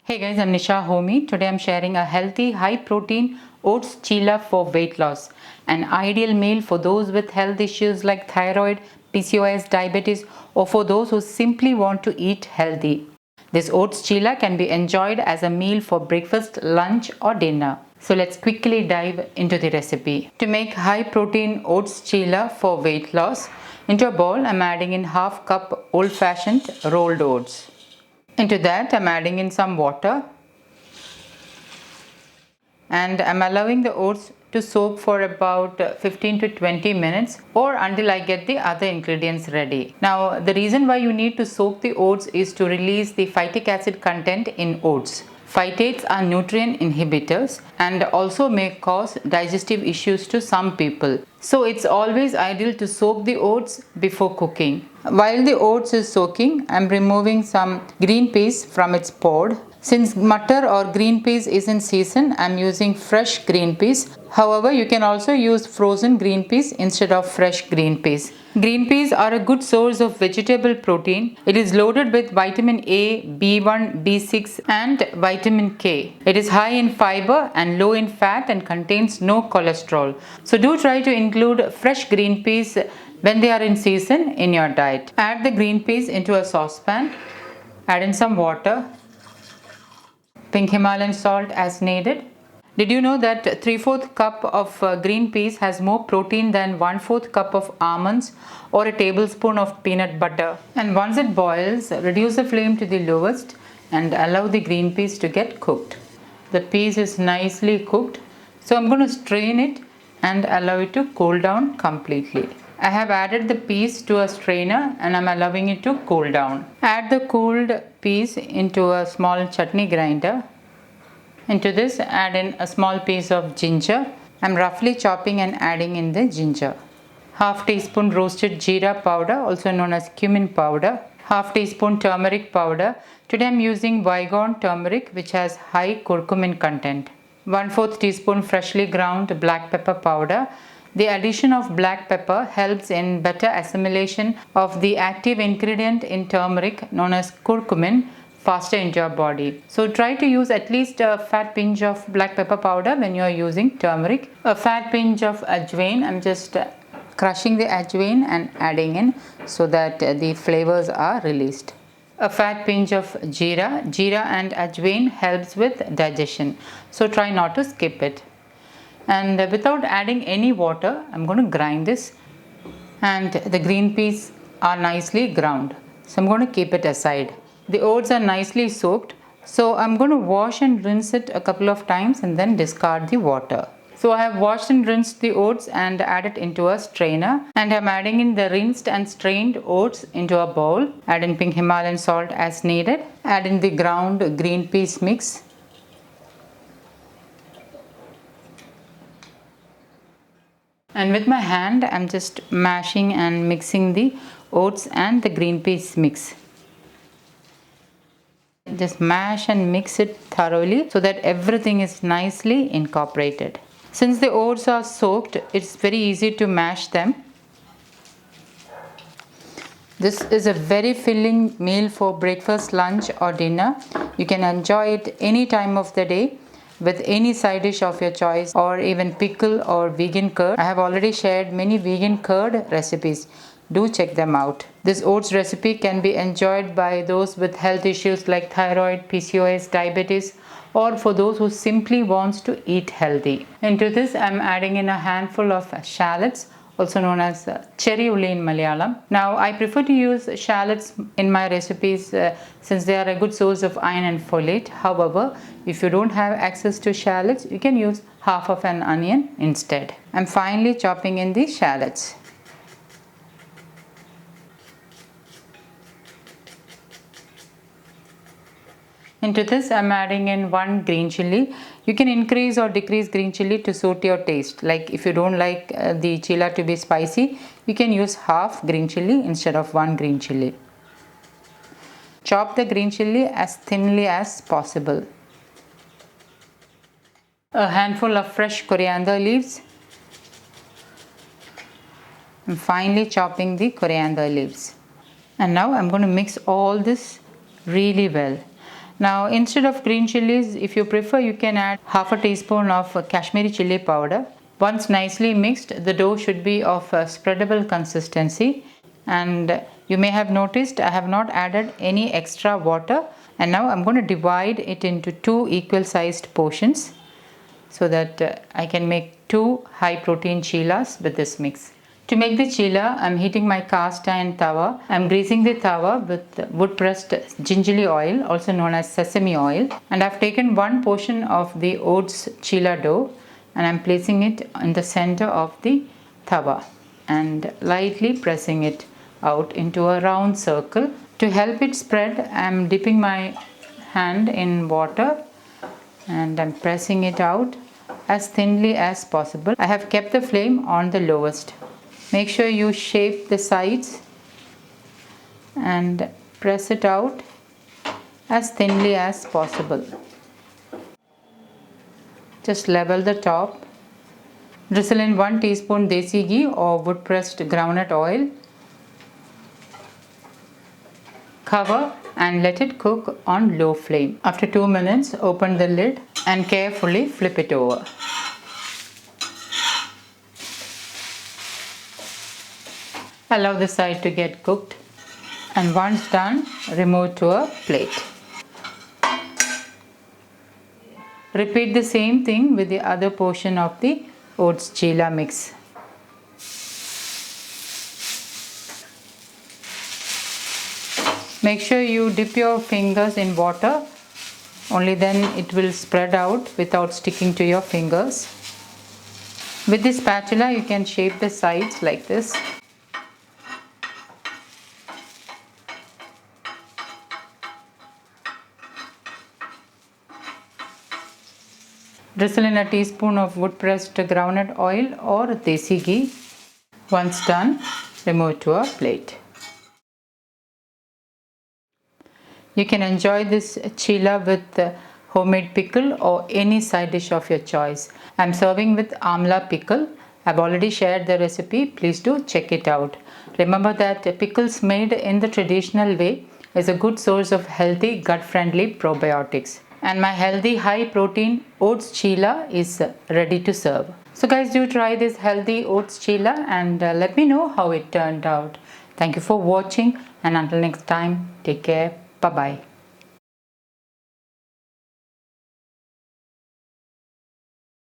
Hey guys, I'm Nisa Homey. Today I'm sharing a healthy, high protein oats chilla for weight loss. An ideal meal for those with health issues like thyroid, PCOS, diabetes, or for those who simply want to eat healthy. This oats chilla can be enjoyed as a meal for breakfast, lunch, or dinner. So let's quickly dive into the recipe. To make high protein oats chilla for weight loss, into a bowl I'm adding in half cup old fashioned rolled oats. Into that I'm adding in some water and I'm allowing the oats to soak for about 15 to 20 minutes or until I get the other ingredients ready. Now the reason why you need to soak the oats is to release the phytic acid content in oats. Phytates are nutrient inhibitors and also may cause digestive issues to some people. So it's always ideal to soak the oats before cooking. While the oats is soaking, I'm removing some green peas from its pod. Since matar or green peas is in season, I'm using fresh green peas. However, you can also use frozen green peas instead of fresh green peas. Green peas are a good source of vegetable protein. It is loaded with vitamin A, B1, B6 and vitamin K. It is high in fiber and low in fat and contains no cholesterol. So do try to include fresh green peas when they are in season in your diet. Add the green peas into a saucepan. Add in some water. Pink Himalayan salt as needed. Did you know that 3/4 cup of green peas has more protein than 1/4 cup of almonds or a tablespoon of peanut butter? And once it boils, reduce the flame to the lowest and allow the green peas to get cooked. The peas is nicely cooked, so I'm going to strain it and allow it to cool down completely. I have added the peas to a strainer and I'm allowing it to cool down. Add the cooled peas into a small chutney grinder. Into this add in a small piece of ginger. I'm roughly chopping and adding in the ginger. Half teaspoon roasted jeera powder, also known as cumin powder. Half teaspoon turmeric powder. Today I'm using Vigon turmeric which has high curcumin content. 1/4 teaspoon freshly ground black pepper powder. The addition of black pepper helps in better assimilation of the active ingredient in turmeric known as curcumin faster into your body. So try to use at least a fat pinch of black pepper powder when you are using turmeric. A fat pinch of ajwain. I'm just crushing the ajwain and adding in so that the flavors are released. A fat pinch of jeera. Jeera and ajwain helps with digestion. So try not to skip it. And without adding any water, I'm going to grind this. And the green peas are nicely ground. So I'm going to keep it aside. The oats are nicely soaked. So I'm going to wash and rinse it a couple of times and then discard the water. So I have washed and rinsed the oats and added into a strainer. And I'm adding in the rinsed and strained oats into a bowl. Add in pink Himalayan salt as needed. Add in the ground green peas mix. And with my hand, I'm just mashing and mixing the oats and the green peas mix. Just mash and mix it thoroughly so that everything is nicely incorporated. Since the oats are soaked, it's very easy to mash them. This is a very filling meal for breakfast, lunch or dinner. You can enjoy it any time of the day with any side dish of your choice or even pickle or vegan curd. I have already shared many vegan curd recipes. Do check them out. This oats recipe can be enjoyed by those with health issues like thyroid, PCOS, diabetes, or for those who simply wants to eat healthy. Into this I'm adding in a handful of shallots, also known as cherry uli in Malayalam. Now I prefer to use shallots in my recipes since they are a good source of iron and folate. However, if you don't have access to shallots, you can use half of an onion instead. I'm finely chopping in the shallots. Into this I'm adding in 1 green chilli. You can increase or decrease green chilli to suit your taste. Like if you don't like the chilla to be spicy, you can use half green chilli instead of 1 green chilli. Chop the green chilli as thinly as possible. A handful of fresh coriander leaves. I'm finely chopping the coriander leaves. And now I'm going to mix all this really well. Now instead of green chilies, if you prefer, you can add half a teaspoon of Kashmiri chili powder. Once nicely mixed, the dough should be of a spreadable consistency, and you may have noticed I have not added any extra water. And now I'm going to divide it into 2 equal sized portions so that I can make 2 high protein chillas with this mix. To make the chilla, I'm heating my cast iron tawa. I'm greasing the tawa with wood pressed gingerly oil, also known as sesame oil. And I've taken 1 portion of the oats chilla dough and I'm placing it in the center of the tawa and lightly pressing it out into a round circle. To help it spread, I'm dipping my hand in water and I'm pressing it out as thinly as possible. I have kept the flame on the lowest. Make sure you shape the sides and press it out as thinly as possible. Just level the top. Drizzle in 1 teaspoon desi ghee or wood pressed groundnut oil. Cover and let it cook on low flame. After 2 minutes, open the lid and carefully flip it over. Allow the side to get cooked, and once done, remove to a plate. Repeat the same thing with the other portion of the oats chilla mix. Make sure you dip your fingers in water, only then it will spread out without sticking to your fingers. With this spatula, you can shape the sides like this. Drizzle in a teaspoon of wood pressed groundnut oil or desi ghee. Once done, remove to a plate. You can enjoy this chilla with homemade pickle or any side dish of your choice. I'm serving with amla pickle. I've already shared the recipe. Please do check it out. Remember that pickles made in the traditional way is a good source of healthy gut-friendly probiotics. And my healthy high protein oats chilla is ready to serve. So guys, do try this healthy oats chilla and let me know how it turned out. Thank you for watching, and until next time, take care. Bye bye.